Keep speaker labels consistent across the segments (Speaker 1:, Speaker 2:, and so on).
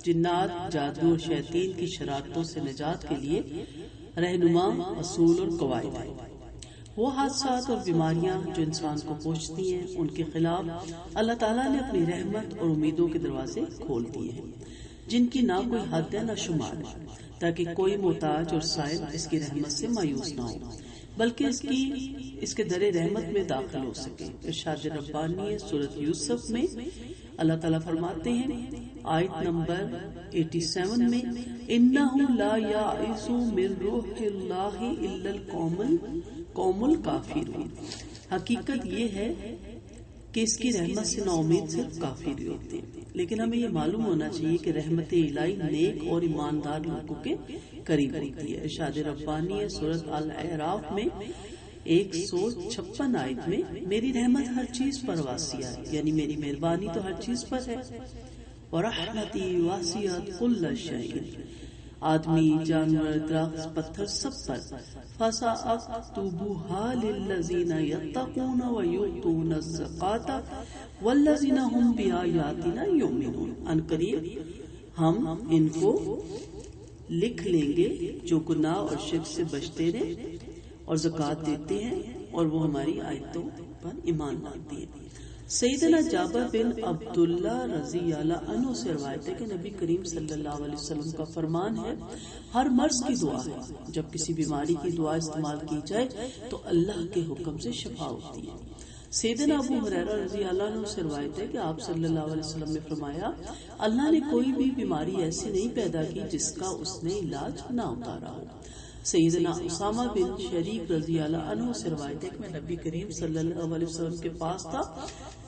Speaker 1: جنات، جادو اور شیاطین کی شرارتوں سے نجات کے لیے رہنما اصول اور قواعد ہیں۔ وہ حادثات اور بیماریاں جو انسان کو پہنچتی ہیں، ان کے خلاف اللہ تعالیٰ نے اپنی رحمت اور امیدوں کے دروازے کھول دیے ہیں، جن کی نہ کوئی حد ہے نہ شمار ہے، تاکہ کوئی محتاج اور سائل اس کی رحمت سے مایوس نہ ہو، بلکہ اس کے در رحمت میں داخل ہو سکے۔ ارشاد ربانی ہے سورۃ یوسف میں اللہ تعالیٰ فرماتے ہیں آیت نمبر 87 میں، اِنَّهُ لَا يَئِسُ مِن رَّوْحِ اللَّهِ إِلَّا الْقَوْمُ الْكَافِرُونَ۔ حقیقت یہ ہے کہ اس کی رحمت سے نا امید صرف کافر ہی ہوتے ہیں، لیکن ہمیں یہ معلوم ہونا چاہیے کہ رحمت الہی نیک اور ایماندار لوگوں کے قریب ہوتی ہے۔ ارشاد ربانی ہے سورۃ الاعراف میں 156 آیت میں، میری رحمت ہر چیز پر واسعہ ہے، یعنی میری مہربانی تو ہر چیز پر ہے، وَرَحْمَتِي وَاسِعَتْ كُلَّ شَيْءٍ، آدمی، جانور، درخت، پتھر سب پر، فَسَأَكْتُبُهَا لِلَّذِينَ يَتَّقُونَ وَيُؤْتُونَ الزَّكَاةَ وَالَّذِينَ هُمْ بِآيَاتِنَا يُؤْمِنُونَ۔ ان قریب ہم ان کو لکھ لیں گے جو گناہ اور شرک سے بچتے ہیں اور زکوٰۃ دیتے ہیں اور وہ ہماری آیتوں پر ایمان لاتے ہیں۔ سیدنا جابر بن عبداللہ رضی اللہ عنہ سے روایت ہے کہ نبی کریم صلی اللہ علیہ وسلم کا فرمان ہے، ہر مرض کی دعا ہے، جب کسی بیماری کی دعا استعمال کی جائے تو اللہ کے حکم سے شفا ہوتی ہے۔ سیدنا ابو ہریرہ رضی اللہ عنہ سے روایت ہے کہ آپ صلی اللہ علیہ وسلم نے فرمایا، اللہ نے کوئی بھی بیماری ایسی نہیں پیدا کی جس کا اس نے علاج نہ اتارا ہو۔ سیدنا اسامہ بن شریک رضی اللہ عنہ سے روایت ہے کہ میں نبی کریم صلی اللہ علیہ وسلم کے پاس تھا،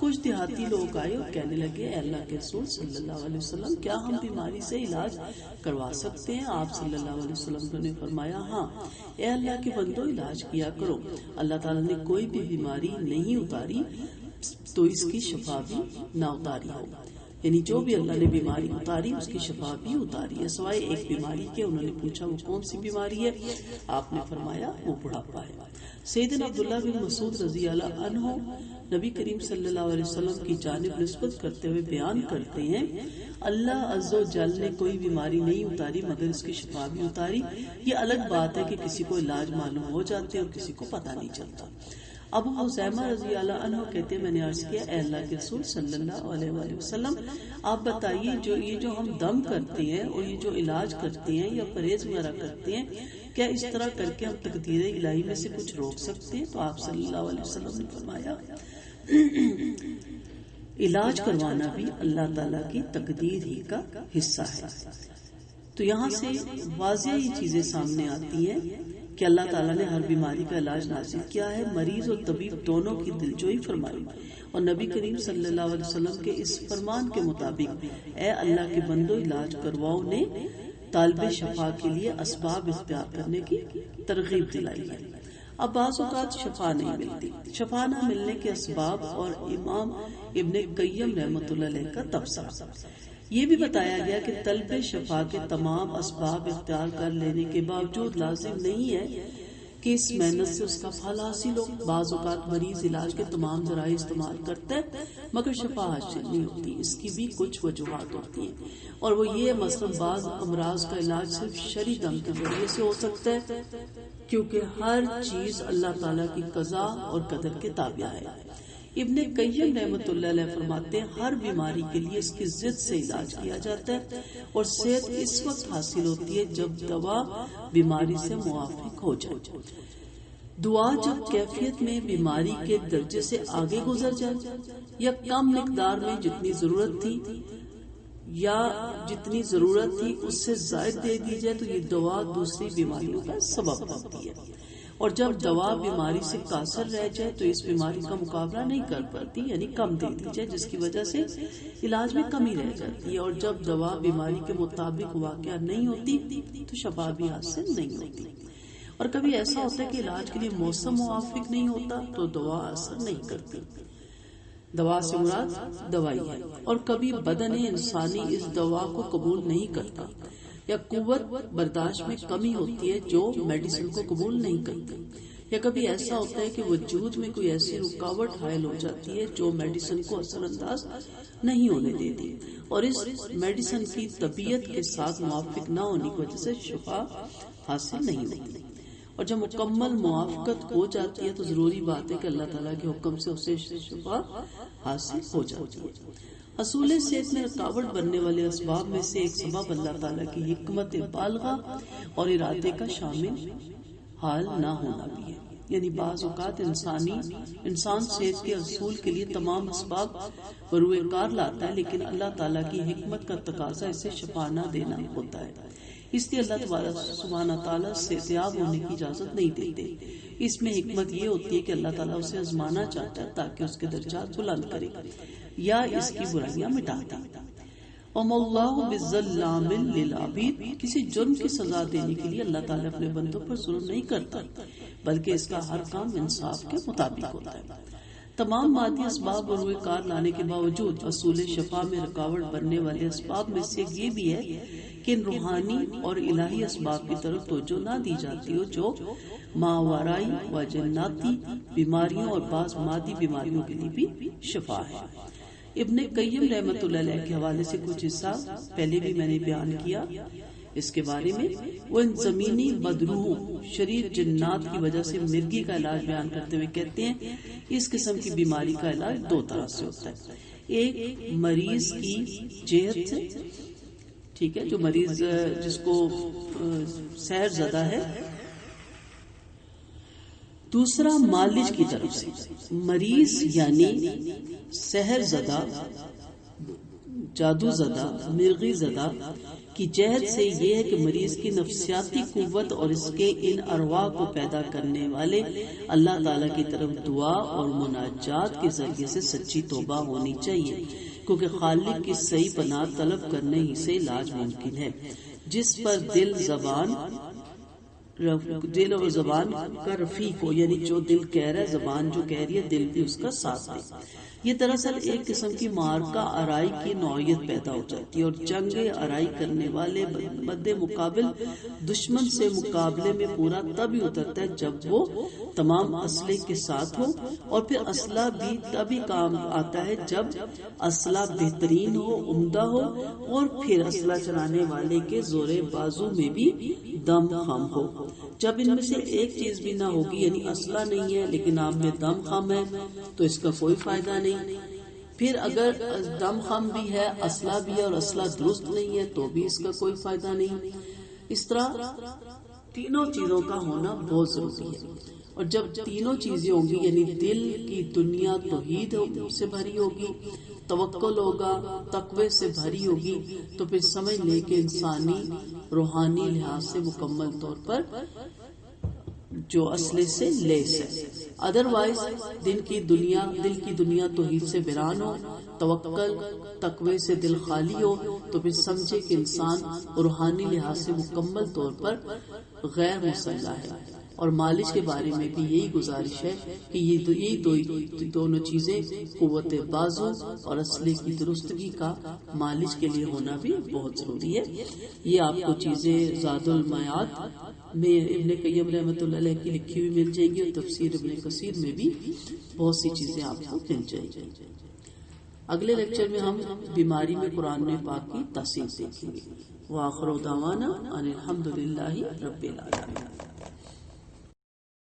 Speaker 1: کچھ دیہاتی لوگ آئے اور کہنے لگے، اے اللہ کے رسول صلی اللہ علیہ وسلم، کیا ہم بیماری سے علاج کروا سکتے ہیں؟ آپ صلی اللہ علیہ وسلم نے فرمایا، ہاں، اے اللہ کے بندو، علاج کیا کرو، اللہ تعالیٰ نے کوئی بھی بیماری نہیں اتاری تو اس کی شفا بھی نہ اتاری ہو، یعنی جو بھی اللہ نے بیماری اتاری اس کی شفا بھی اتاری ہے، سوائے ایک بیماری کے۔ انہوں نے پوچھا وہ کون سی بیماری ہے؟ آپ نے فرمایا وہ بڑھاپا ہے۔ سیدنا عبداللہ بن مسعود رضی اللہ عنہ نبی کریم صلی اللہ علیہ وسلم کی جانب نسبت کرتے ہوئے بیان کرتے ہیں، اللہ عز و جل نے کوئی بیماری نہیں اتاری مگر اس کی شفا بھی اتاری۔ یہ الگ بات ہے کہ کسی کو علاج معلوم ہو جاتے اور کسی کو پتہ نہیں چلتا۔ ابو حذیمہ رضی اللہ عنہ کہتے ہیں، میں نے عرض کیا، اے اللہ کے رسول صلی اللہ علیہ وسلم، آپ بتائیے جو ہم دم کرتے ہیں اور یہ جو علاج کرتے ہیں یا پرہیز وغیرہ کرتے ہیں، کیا اس طرح کر کے ہم تقدیر الہی میں سے کچھ روک سکتے ہیں؟ تو آپ صلی اللہ علیہ وسلم نے فرمایا، علاج کروانا بھی اللہ تعالیٰ کی تقدیر ہی کا حصہ ہے۔ تو یہاں سے واضح یہ چیزیں سامنے آتی ہیں کہ اللہ تعالیٰ نے ہر بیماری کا علاج نازل کیا ہے، مریض اور طبیب دونوں کی دلجوئی فرمائی، اور نبی کریم صلی اللہ علیہ وسلم کے اس فرمان کے مطابق اے اللہ کے بندو علاج کرواؤ نے طالب شفا کے لیے اسباب اختیار کرنے کی ترغیب دلائی ہے۔ اب بعض اوقات شفا نہیں ملتی، شفا نہ ملنے کے اسباب اور امام ابن قیم رحمۃ اللہ علیہ کا تبصرہ۔ یہ بھی بتایا گیا کہ طلب شفا کے تمام اسباب اختیار کر لینے کے باوجود لازم نہیں ہے کہ اس محنت سے اس کا پھل حاصل ہو۔ بعض اوقات مریض علاج کے تمام ذرائع استعمال کرتا ہے مگر شفا حاصل نہیں ہوتی، اس کی بھی کچھ وجوہات ہوتی ہیں، اور وہ یہ مثلا بعض امراض کا علاج صرف شرعی دم کے ذریعے سے ہو سکتا ہے، کیونکہ ہر چیز اللہ تعالیٰ کی قضا اور قدر کے تابع ہے۔ ابن قیم رحمۃ اللہ علیہ فرماتے ہیں، ہر بیماری کے لیے اس کی ضد سے علاج کیا جاتا ہے اور صحت اس وقت حاصل ہوتی ہے جب دوا بیماری سے موافق ہو جائے۔ دعا جب کیفیت میں بیماری کے درجے سے آگے گزر جائے یا کم مقدار میں جتنی ضرورت تھی اس سے زائد دے دی جائے تو یہ دوا دوسری بیماریوں کا سبب بنتی ہے، اور جب دوا بیماری سے قاصر رہ جائے تو اس بیماری کا مقابلہ نہیں کر پاتی، یعنی کم دے دی جائے، جس کی وجہ سے علاج میں کمی رہ جاتی ہے، اور جب دوا بیماری کے مطابق واقع نہیں ہوتی تو شفا بھی حاصل نہیں ہوتی۔ اور کبھی ایسا ہوتا ہے کہ علاج کے لیے موسم موافق نہیں ہوتا تو دوا اثر نہیں کرتی، دوا سے مراد دوائی ہے، اور کبھی بدن انسانی اس دوا کو قبول نہیں کرتا یا قوت برداشت میں کمی ہوتی ہے جو میڈیسن کو قبول نہیں کرتی، یا کبھی ایسا ہوتا ہے کہ وجود میں کوئی ایسی رکاوٹ حائل ہو جاتی ہے جو میڈیسن کو اثر انداز نہیں ہونے دیتی، اور اس میڈیسن کی طبیعت کے ساتھ موافق نہ ہونے کی وجہ سے شفا حاصل نہیں ہوتی، اور جب مکمل موافقت ہو جاتی ہے تو ضروری بات ہے کہ اللہ تعالیٰ کے حکم سے اسے شفا حاصل ہو جاتی ہے۔ حصول صحت میں رکاوٹ بننے والے اسباب میں سے ایک سبب اللہ تعالیٰ کی حکمت بالغہ اور ارادے کا شامل حال نہ ہونا بھی ہے، یعنی بعض اوقات انسان صحت کے حصول کے لیے تمام اسباب بروئے کار لاتا ہے، لیکن اللہ تعالیٰ کی حکمت کا تقاضا اسے شفا نہ دینا ہوتا ہے، اس لیے اللہ سبحانہ تعالیٰ صحتیاب ہونے کی اجازت نہیں دیتے۔ اس میں حکمت یہ ہوتی ہے کہ اللہ تعالیٰ اسے آزمانا چاہتا ہے تاکہ اس کے درجات بلند کرے یا اس کی برائیاں مٹا دے۔ وَمَا اللَّهُ بِالظَّلَّامٍ لِّلْعَبِيدِ، کسی جرم کی سزا دینے کے لیے اللہ تعالیٰ اپنے بندوں پر ظلم نہیں کرتا، بلکہ اس کا ہر کام انصاف کے مطابق ہوتا ہے۔ تمام مادی اسباب بروئے کار لانے کے باوجود حصول شفا میں رکاوٹ بننے والے اسباب میں سے یہ بھی ہے کہ ان روحانی اور الہی اسباب کی طرف توجہ نہ دی جاتی ہو جو ماورائی و جناتی بیماریوں اور بعض مادی بیماریوں کے لیے بھی شفا ہے۔ ابن قیم رحمۃ اللہ علیہ کے حوالے سے کچھ حصہ پہلے بھی میں نے بیان کیا اس کے بارے میں۔ وہ ان زمینی بدروحوں شریر جنات کی وجہ سے مرگی کا علاج بیان کرتے ہوئے کہتے ہیں اس قسم کی بیماری کا علاج دو طرح سے ہوتا ہے، ایک مریض کی جہت سے، ٹھیک ہے، جو مریض جس کو سحر زدہ ہے، دوسرا مالج کی طرف سے۔ مریض یعنی سحر زدہ، جادو زدہ، مرغی زدہ کی جہت سے یہ ہے کہ مریض کی نفسیاتی قوت اور اس کے ان ارواح کو پیدا کرنے والے اللہ تعالیٰ کی طرف دعا اور مناجات کے ذریعے سے سچی توبہ ہونی چاہیے، کیونکہ خالق کی صحیح پناہ طلب کرنے ہی سے علاج ممکن ہے، جس پر دل اور زبان کا رفیق ہو، یعنی جو دل کہہ رہا ہے، زبان جو کہہ رہی ہے، دل بھی اس کا ساتھ دے۔ یہ دراصل ایک قسم کی معرکہ آرائی کی نوعیت پیدا ہو جاتی ہے، اور جنگ آرائی کرنے والے مد مقابل دشمن سے مقابلے میں پورا تبھی اترتا ہے جب وہ تمام اسلحے کے ساتھ ہو، اور پھر اسلحہ بھی تبھی کام آتا ہے جب اسلحہ بہترین ہو، عمدہ ہو، اور پھر اسلحہ چلانے والے کے زور بازو میں بھی دم خم ہو۔ جب ان میں سے ایک چیز بھی نہ ہوگی، یعنی اسلحہ نہیں ہے لیکن آپ میں دم خم ہے، تو اس کا کوئی فائدہ نہیں۔ پھر اگر دم خم بھی ہے، اسلحہ بھی ہے، اور اسلحہ درست نہیں ہے، تو بھی اس کا کوئی فائدہ نہیں۔ اس طرح تینوں چیزوں کا ہونا بہت ضروری ہے، اور جب تینوں چیزیں ہوں گی، یعنی دل کی دنیا توحید سے بھری ہوگی، توکل ہوگا، تقوی سے بھری ہوگی، تو پھر سمجھ لے کہ انسانی روحانی لحاظ سے مکمل طور پر جو اسلحے سے لیس ہے۔ ادروائز دل کی دنیا توحید سے ویران ہو، توکل تقوی سے دل خالی ہو، تو پھر سمجھے کہ انسان روحانی لحاظ سے مکمل طور پر غیر مسلح ہے۔ اور مالج کے بارے میں بھی یہی گزارش ہے کہ یہ دونوں چیزیں، قوت بازو اور اسلحے کی درستگی کا مالج کے لیے ہونا بھی بہت ضروری ہے۔ یہ آپ کو چیزیں زاد المعاد میں ابن قیم رحمۃ اللہ علیہ کی لکھی ہوئی مل جائیں گی، اور تفسیر ابن کثیر میں بھی بہت سی چیزیں آپ کو مل جائیں گی۔ اگلے لیکچر میں ہم بیماری میں قرآن پاک کی تاثیر دیکھیں گے۔ وآخر دعوانا ان الحمد للہ رب العالمین۔